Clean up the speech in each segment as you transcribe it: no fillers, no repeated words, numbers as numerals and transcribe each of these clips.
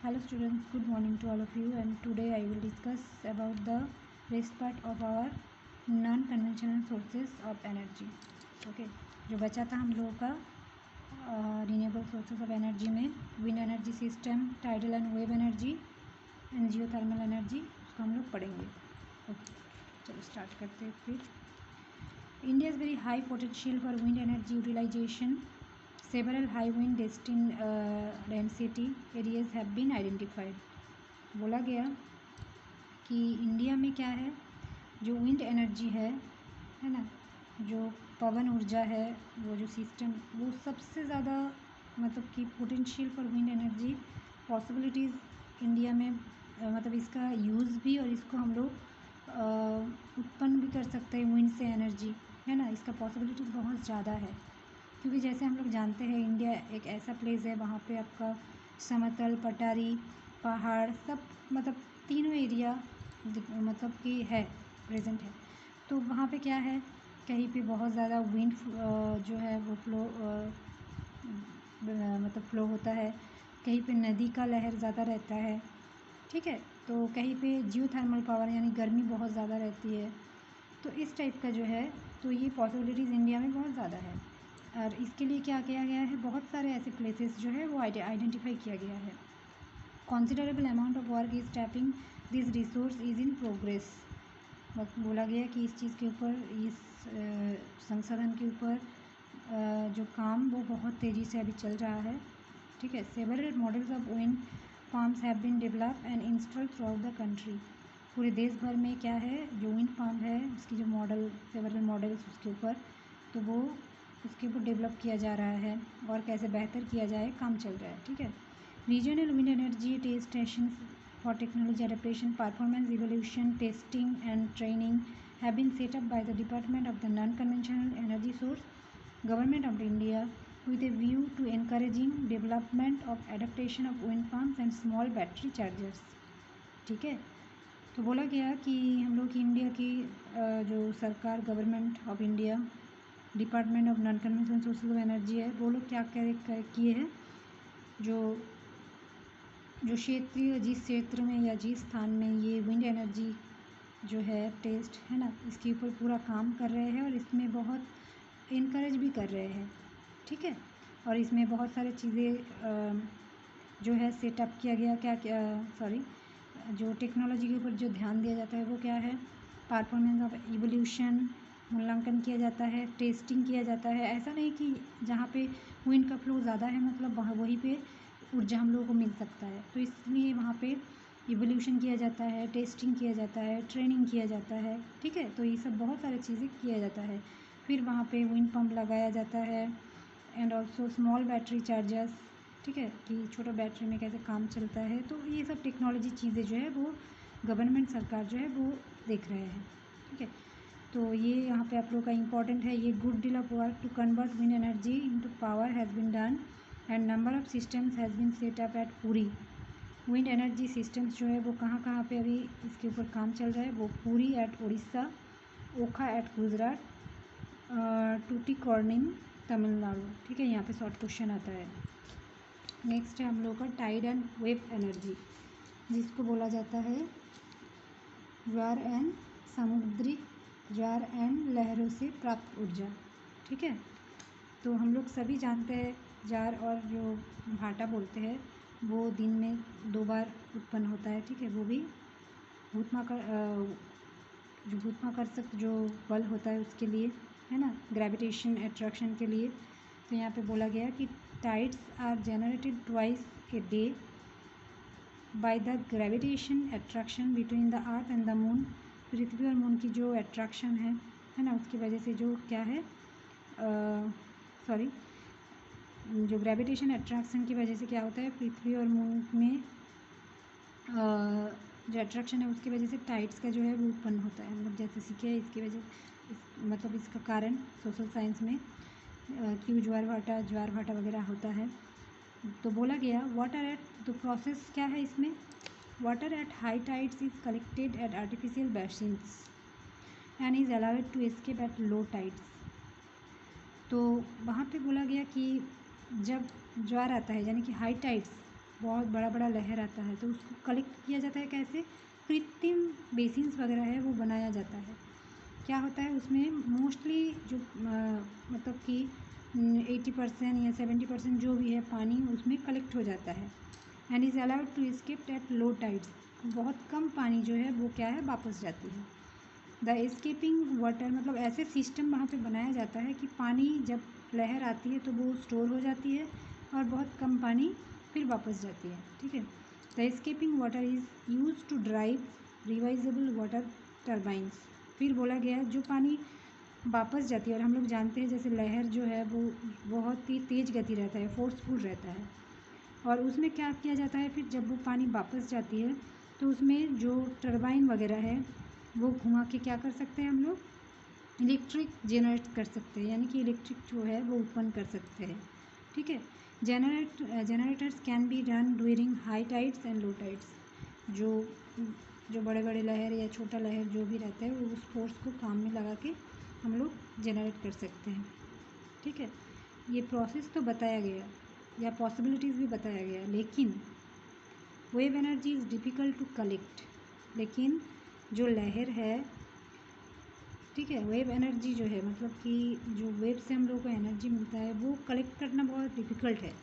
Hello students, good morning to all of you, and today I will discuss about the rest part of our non-conventional sources of energy. Okay, जो बचा था हम लोगों का renewable sources of energy में wind energy system, tidal and wave energy and geothermal energy, उसको हम लोग पढ़ेंगे. ओके, चलो स्टार्ट करते हैं फिर. India's very high potential for wind energy utilization. Several high wind density areas have been identified. बोला गया कि इंडिया में क्या है, जो विंड एनर्जी है ना, जो पवन ऊर्जा है, वो जो सिस्टम, वो सबसे ज़्यादा मतलब कि potential for wind energy possibilities India में मतलब इसका यूज़ भी और इसको हम लोग उत्पन्न भी कर सकते हैं विंड से एनर्जी, है ना. इसका पॉसिबिलिटीज़ बहुत ज़्यादा है, क्योंकि जैसे हम लोग जानते हैं इंडिया एक ऐसा प्लेस है वहाँ पे आपका समतल, पठारी, पहाड़ सब मतलब तीनों एरिया मतलब कि है, प्रेजेंट है. तो वहाँ पे क्या है, कहीं पे बहुत ज़्यादा विंड जो है वो मतलब फ्लो होता है, कहीं पे नदी का लहर ज़्यादा रहता है, ठीक है. तो कहीं पे जियोथर्मल पावर यानी गर्मी बहुत ज़्यादा रहती है. तो इस टाइप का जो है, तो ये पॉसिबिलिटीज़ इंडिया में बहुत ज़्यादा है. और इसके लिए क्या किया गया है, बहुत सारे ऐसे प्लेसेस जो है वो आइडेंटिफाई किया गया है. Considerable amount of work is tapping this resource is in progress. बोला गया कि इस चीज़ के ऊपर, इस संसाधन के ऊपर जो काम वो बहुत तेज़ी से अभी चल रहा है, ठीक है. Several models of wind farms have been develop and installed throughout the country. पूरे देश भर में क्या है, जो विंड फार्म है उसकी जो मॉडल, सेवरल मॉडल्स उसके ऊपर, तो वो उसके ऊपर डेवलप किया जा रहा है और कैसे बेहतर किया जाए काम चल रहा है, ठीक है. Regional wind energy test station for technology adaptation, performance evolution, testing and training have been set up by the department of the non conventional energy source, government of India, with a view to encouraging development of adaptation of wind farms and small battery chargers. ठीक है. तो बोला गया कि हम लोग की India की जो सरकार, government of India, department of non conventional sources of energy है, वो लोग क्या किए हैं, जो क्षेत्रीय, जिस क्षेत्र में या जिस स्थान में ये विंड एनर्जी जो है टेस्ट है ना, इसके ऊपर पूरा काम कर रहे हैं और इसमें बहुत इनकरेज भी कर रहे हैं, ठीक है. और इसमें बहुत सारी चीज़ें जो है सेटअप किया गया, जो टेक्नोलॉजी के ऊपर जो ध्यान दिया जाता है वो क्या है, परफॉर्मेंस ऑफ इवोल्यूशन मूल्यांकन किया जाता है, टेस्टिंग किया जाता है. ऐसा नहीं कि जहाँ पे विंड का फ्लो ज़्यादा है मतलब वहीं पे ऊर्जा हम लोगों को मिल सकता है, तो इसलिए वहाँ पे इवोल्यूशन किया जाता है, टेस्टिंग किया जाता है, ट्रेनिंग किया जाता है, ठीक है. तो ये सब बहुत सारी चीज़ें किया जाता है. फिर वहाँ पे विंड पंप लगाया जाता है and also small battery chargers, ठीक है, कि छोटा बैटरी में कैसे काम चलता है. तो ये सब टेक्नोलॉजी चीज़ें जो है वो गवर्नमेंट सरकार जो है वो देख रहे हैं, ठीक है. तो ये यहाँ पे आप लोग का इम्पॉर्टेंट है, ये good deal of work to convert wind energy into power has been done and number of systems has been set up at Puri. Wind energy systems जो है वो कहाँ पे अभी इसके ऊपर काम चल रहा है, वो पुरी एट उड़ीसा, ओखा एट गुजरात, टूटिकोरिन तमिलनाडु, ठीक है. यहाँ पे शॉर्ट क्वेश्चन आता है. नेक्स्ट है हम लोग का टाइड एंड वेव एनर्जी, जिसको बोला जाता है ज्वार एंड समुद्री ज्वार एंड लहरों से प्राप्त ऊर्जा, ठीक है. तो हम लोग सभी जानते हैं ज्वार और जो भाटा बोलते हैं वो दिन में 2 बार उत्पन्न होता है, ठीक है. वो भी भूत्वाकर्षक जो बल होता है उसके लिए, है ना, ग्रेविटेशन अट्रैक्शन के लिए. तो यहाँ पे बोला गया कि tides are generated twice a day by the gravitation attraction between the earth and the moon. पृथ्वी और मून की जो अट्रैक्शन है ना, उसकी वजह से जो क्या है, जो ग्रेविटेशन अट्रैक्शन की वजह से क्या होता है, पृथ्वी और मून में जो अट्रैक्शन है उसकी वजह से टाइड्स का जो है वो उत्पन्न होता है. मतलब जैसे सीखे इसकी वजह मतलब इसका कारण सोशल साइंस में क्यों ज्वार भाटा वगैरह होता है. तो बोला गया वाटर एट, तो प्रोसेस क्या है इसमें, water at high tides is collected at artificial basins and is allowed to escape at low tides. तो वहाँ पे बोला गया कि जब ज्वार आता है यानी कि हाई टाइड्स बहुत बड़ा बड़ा लहर आता है, तो उसको कलेक्ट किया जाता है कैसे? कृत्रिम बेसिन्स वगैरह है वो बनाया जाता है। क्या होता है उसमें मोस्टली जो मतलब कि 80% या 70% जो भी है पानी उसमें कलेक्ट हो जाता है and is allowed to escape at low tides. बहुत कम पानी जो है वो क्या है, वापस जाती है। द एस्केपिंग वाटर मतलब ऐसे सिस्टम वहाँ पे बनाया जाता है कि पानी जब लहर आती है तो वो स्टोर हो जाती है और बहुत कम पानी फिर वापस जाती है। ठीक है, the escaping water is use to drive reversible water turbines. फिर बोला गया जो पानी वापस जाती है, और हम लोग जानते हैं जैसे लहर जो है वो बहुत ही तेज़ गति रहता है, फोर्सफुल रहता है, और उसमें क्या किया जाता है फिर जब वो पानी वापस जाती है तो उसमें जो टरबाइन वगैरह है वो घुमा के क्या कर सकते हैं हम लोग, इलेक्ट्रिक जनरेट कर सकते हैं, यानी कि इलेक्ट्रिक जो है वो उत्पन्न कर सकते हैं। ठीक है, generators can be run during high tides and low tides. जो बड़े बड़े लहर या छोटा लहर जो भी रहता है वो उस फोर्स को काम में लगा के हम लोग जनरेट कर सकते हैं। ठीक है, ये प्रोसेस तो बताया गया या पॉसिबिलिटीज़ भी बताया गया, लेकिन wave energy is difficult to collect. लेकिन जो लहर है, ठीक है, वेव एनर्जी जो है मतलब कि जो वेव से हम लोग को एनर्जी मिलता है वो कलेक्ट करना बहुत डिफ़िकल्ट है।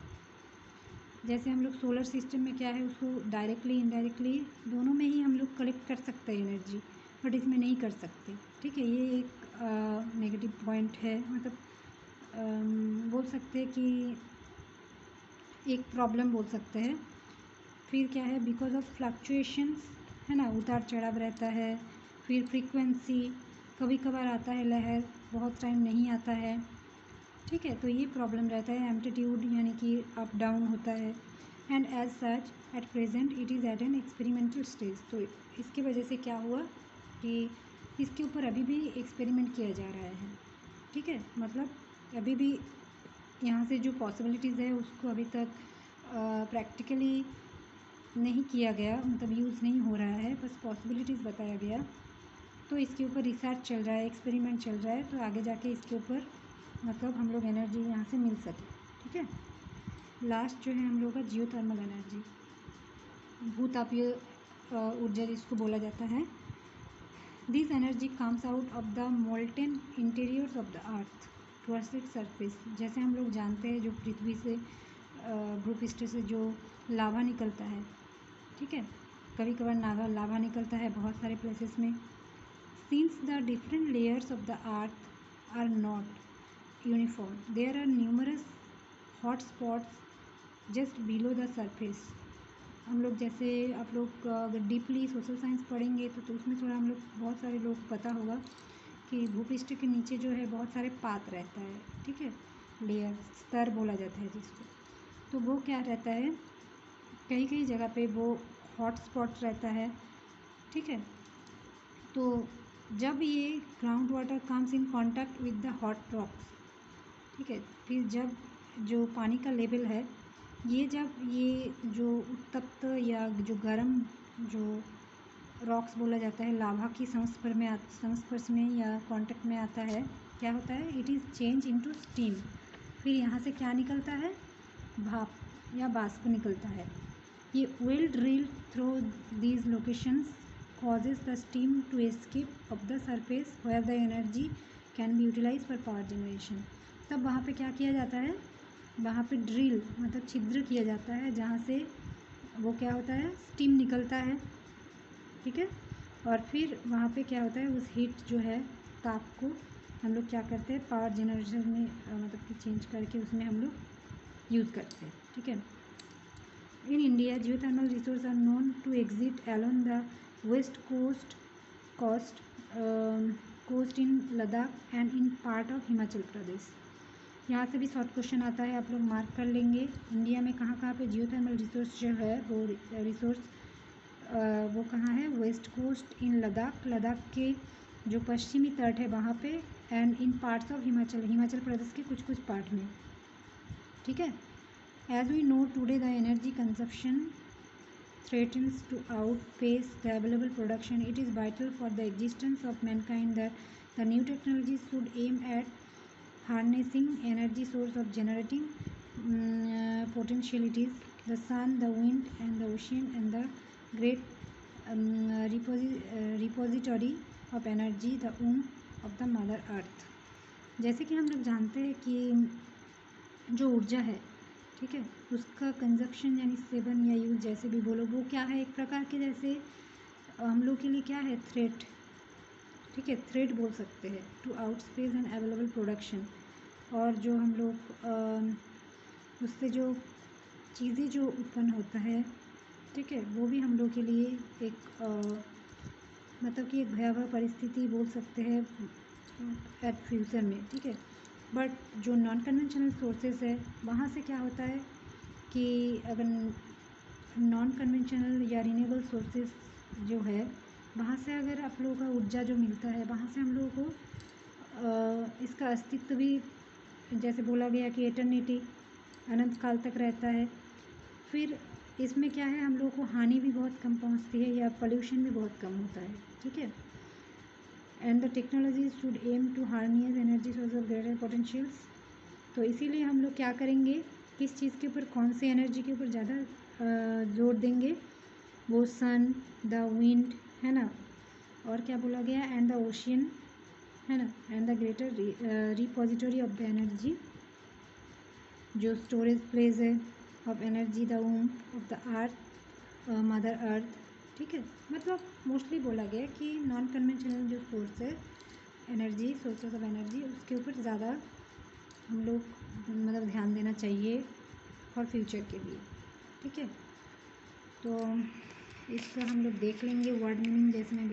जैसे हम लोग सोलर सिस्टम में क्या है उसको डायरेक्टली इनडायरेक्टली दोनों में ही हम लोग कलेक्ट कर सकते हैं एनर्जी, बट इसमें नहीं कर सकते। ठीक है, ये एक नेगेटिव पॉइंट है, मतलब बोल सकते हैं कि एक प्रॉब्लम बोल सकते हैं। फिर क्या है, बिकॉज ऑफ फ्लक्चुएशंस है ना, उतार चढ़ाव रहता है। फिर फ्रीक्वेंसी, कभी कभार आता है लहर, बहुत टाइम नहीं आता है। ठीक है, तो ये प्रॉब्लम रहता है। एम्पलीट्यूड यानी कि अप डाउन होता है। And as such at present it is at an experimental stage. तो इसकी वजह से क्या हुआ कि इसके ऊपर अभी भी एक्सपेरिमेंट किया जा रहा है। ठीक है, मतलब अभी भी यहाँ से जो पॉसिबिलिटीज़ है उसको अभी तक प्रैक्टिकली नहीं किया गया, मतलब यूज़ नहीं हो रहा है, बस पॉसिबिलिटीज़ बताया गया। तो इसके ऊपर रिसर्च चल रहा है, एक्सपेरिमेंट चल रहा है, तो आगे जाके इसके ऊपर मतलब हम लोग एनर्जी यहाँ से मिल सके। ठीक है, लास्ट जो है हम लोग का जियो थर्मल एनर्जी, भूतापीय ऊर्जा जिसको बोला जाता है। This energy comes out of the molten interiors of the earth towards its surface. जैसे हम लोग जानते हैं जो पृथ्वी से भूपृष्ठ से जो लावा निकलता है, ठीक है, कभी कभार लावा निकलता है बहुत सारे प्लेसेस में। Since the different layers of the earth are not uniform, there are numerous hot spots just below the surface. हम लोग जैसे आप लोग अगर डीपली सोशल साइंस पढ़ेंगे तो उसमें थोड़ा हम लोग बहुत सारे लोग पता होगा कि भूपृष्ठ के नीचे जो है बहुत सारे पात रहता है। ठीक है, लेयर, स्तर बोला जाता है जिसको। तो वो क्या रहता है, कई कई जगह पे वो हॉट स्पॉट रहता है। ठीक है, तो जब ये ground water comes in contact with the hot rocks, ठीक है, फिर जब जो पानी का लेवल है ये जब ये जो उत्तप्त या जो गर्म जो रॉक्स बोला जाता है लावा की संस्पर्श में या कांटेक्ट में आता है, क्या होता है, it is change into steam. फिर यहाँ से क्या निकलता है, भाप या बाष्प निकलता है। ये well drill through these locations causes the steam to escape of the surface where the energy can be utilized for power generation। तब वहाँ पे क्या किया जाता है, वहाँ पे ड्रिल मतलब छिद्र किया जाता है जहाँ से वो क्या होता है, स्टीम निकलता है। ठीक है, और फिर वहाँ पे क्या होता है, उस हीट जो है ताप को हम लोग क्या करते हैं, पावर जनरेशन में मतलब कि चेंज करके उसमें हम लोग यूज़ करते हैं। ठीक है, in India, geothermal resources are known to exist along the west coast in Ladakh and in part of Himachal Pradesh. यहाँ से भी शॉर्ट क्वेश्चन आता है, आप लोग मार्क कर लेंगे। इंडिया में कहाँ कहाँ पे जियोथर्मल रिसोर्स जो है वो रिसोर्स वो कहाँ है, west coast in Ladakh, Ladakh के जो पश्चिमी तट है वहाँ पे, and in parts of Himachal Pradesh के कुछ कुछ पार्ट में। ठीक है, as we know today the energy consumption threatens to outpace the available production. It is vital for the existence of mankind that the new technologies should aim at harnessing energy source of generating potentialities the sun, the wind and the ocean and the great repository of energy, the womb of the mother earth. जैसे कि हम लोग जानते हैं कि जो ऊर्जा है, ठीक है, उसका कंजप्शन यानी सेवन या यूज जैसे भी बोलो, वो क्या है, एक प्रकार के जैसे हम लोग के लिए क्या है, थ्रेट, ठीक है, थ्रेट बोल सकते हैं टू आउटस्पेस एंड अवेलेबल प्रोडक्शन। और जो हम लोग उससे जो चीज़ें जो उत्पन्न होता है, ठीक है, वो भी हम लोग के लिए एक मतलब कि एक भयावह परिस्थिति बोल सकते हैं एट फ्यूचर में, ठीक है। बट जो नॉन कन्वेंशनल सोर्सेस है, वहाँ से क्या होता है कि अगर नॉन कन्वेंशनल या रिन्यूएबल सोर्सेस जो है, वहाँ से अगर आप लोगों का ऊर्जा जो मिलता है, वहाँ से हम लोगों को इसका अस्तित्व भी जैसे बोला गया कि एटर्निटी, अनंत काल तक रहता है। फिर इसमें क्या है, हम लोगों को हानि भी बहुत कम पहुँचती है या पोल्यूशन भी बहुत कम होता है, ठीक है। And the technology should aim to harness energy source of greater potentials. तो इसीलिए हम लोग क्या करेंगे, किस चीज़ के ऊपर, कौन सी एनर्जी के ऊपर ज़्यादा जोर देंगे, वो सन, द विंड, है ना, और क्या बोला गया, एंड द ओशियन, है ना, and the greater repository of the energy, जो स्टोरेज प्लेस है of energy, the womb of the earth, mother earth, ठीक है। मतलब मोस्टली बोला गया कि नॉन कन्वेंशनल जो सोर्स है एनर्जी, सोर्सेस ऑफ एनर्जी, उसके ऊपर ज़्यादा हम लोग मतलब ध्यान देना चाहिए फॉर फ्यूचर के लिए, ठीक है। तो इसका हम लोग देख लेंगे वर्ड मीनिंग, जैसे मैं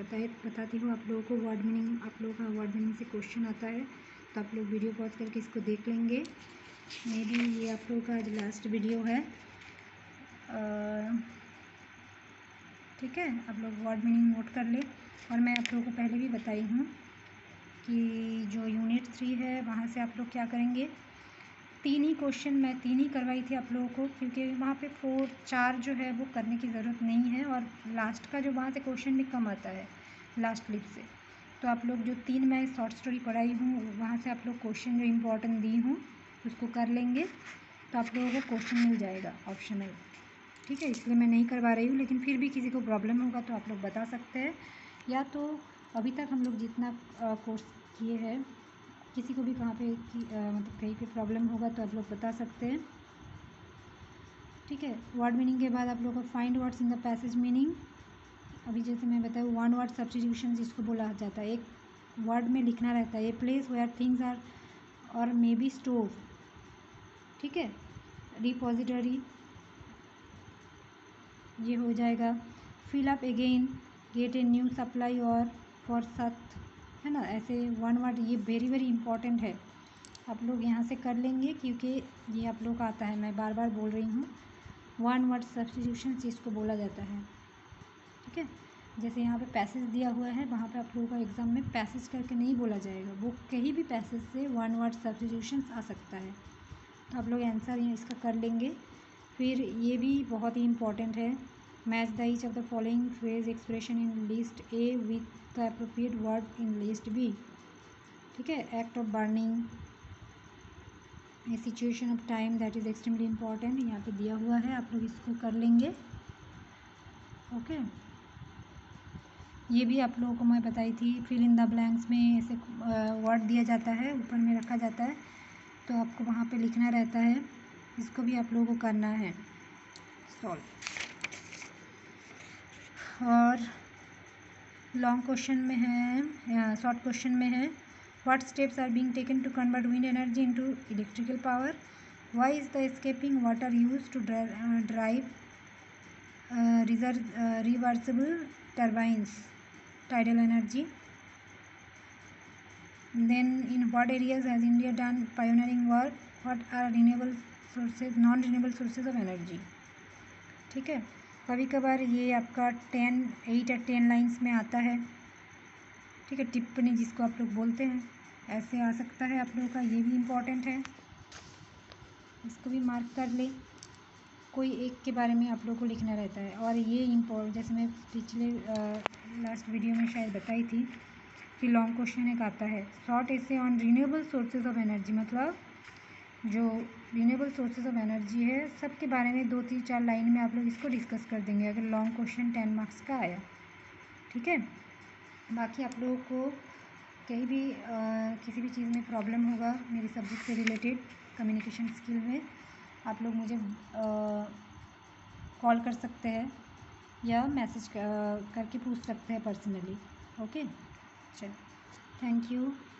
बताती हूँ आप लोगों को वर्ड मीनिंग। आप लोगों का वर्ड मीनिंग से क्वेश्चन आता है तो आप लोग वीडियो पॉज करके इसको देख लेंगे। मे बी ये आप लोगों का आज लास्ट वीडियो है, ठीक है। आप लोग वर्ड मीनिंग नोट कर ले। और मैं आप लोगों को पहले भी बताई हूँ कि जो यूनिट 3 है, वहाँ से आप लोग क्या करेंगे, 3 ही क्वेश्चन, मैं 3 ही करवाई थी आप लोगों को, क्योंकि वहाँ पे 4 जो है वो करने की ज़रूरत नहीं है, और लास्ट का जो वहाँ से क्वेश्चन भी कम आता है लास्ट क्लिप से। तो आप लोग जो 3 मैं शॉर्ट स्टोरी पढ़ाई हूँ, वहाँ से आप लोग क्वेश्चन जो इम्पोर्टेंट दी हूँ उसको कर लेंगे, तो आप लोगों को क्वेश्चन मिल जाएगा ऑप्शनल, ठीक है। इसलिए मैं नहीं करवा रही हूँ, लेकिन फिर भी किसी को प्रॉब्लम होगा तो आप लोग बता सकते हैं, या तो अभी तक हम लोग जितना कोर्स किए हैं, किसी को भी कहाँ पे मतलब कहीं पे प्रॉब्लम होगा तो आप लोग बता सकते हैं, ठीक है। वर्ड मीनिंग के बाद आप लोग को find words in the passage meaning. अभी जैसे मैं बताऊँ, वन वर्ड सब्स्टिट्यूशन जिसको बोला जाता है, एक वर्ड में लिखना रहता है, a place where things are और मे बी स्टोर, ठीक है। रिपोजिटरी ये हो जाएगा। Fill up again, get a new supply और फॉर सत, है ना। ऐसे वन वर्ड ये वेरी वेरी इंपॉर्टेंट है, आप लोग यहाँ से कर लेंगे, क्योंकि ये आप लोग का आता है, मैं बार बार बोल रही हूँ। वन वर्ड सब्स्टिट्यूशन इसको बोला जाता है, ठीक है। जैसे यहाँ पे पैसेज दिया हुआ है, वहाँ पे आप लोगों का एग्ज़ाम में पैसेज करके नहीं बोला जाएगा, वो कहीं भी पैसेज से वन वर्ड सब्स्टिट्यूशन आ सकता है, तो आप लोग आंसर इसका कर लेंगे। फिर ये भी बहुत ही इंपॉर्टेंट है, match the each of the following phrase expression in list A with the appropriate word in list B, ठीक है। Act of burning, a situation of time that is extremely important, यहाँ पे दिया हुआ है, आप लोग इसको कर लेंगे, ओके। ये भी आप लोगों को मैं बताई थी, फिल इन द ब्लैंक्स में ऐसे वर्ड दिया जाता है, ऊपर में रखा जाता है, तो आपको वहाँ पे लिखना रहता है, इसको भी आप लोगों को करना है सॉल्व। और लॉन्ग क्वेश्चन में है, शॉर्ट क्वेश्चन में है, what steps are being taken to convert wind energy into electrical power, why is the escaping water used to drive reversible turbines tidal energy, then in what areas has India done pioneering work, what are renewable sources, non renewable sources of energy, ठीक है। कभी कभार ये आपका 8 या 10 lines में आता है, ठीक है, टिप्पणी जिसको आप लोग बोलते हैं, ऐसे आ सकता है आप लोगों का, ये भी इम्पोर्टेंट है, इसको भी मार्क कर ले। कोई एक के बारे में आप लोग को लिखना रहता है, और ये जैसे मैं पिछले लास्ट वीडियो में शायद बताई थी कि लॉन्ग क्वेश्चन एक आता है, शॉर्ट ऐसे on renewable sources of energy, मतलब जो रिन्यूएबल सोर्सेज ऑफ एनर्जी है, सबके बारे में 2-3-4 लाइन में आप लोग इसको डिस्कस कर देंगे अगर लॉन्ग क्वेश्चन 10 मार्क्स का आया, ठीक है। बाकी आप लोगों को कहीं भी किसी भी चीज़ में प्रॉब्लम होगा मेरे सब्जेक्ट से रिलेटेड कम्युनिकेशन स्किल में, आप लोग मुझे कॉल कर सकते हैं या मैसेज करके पूछ सकते हैं पर्सनली। ओके, चलो, थैंक यू।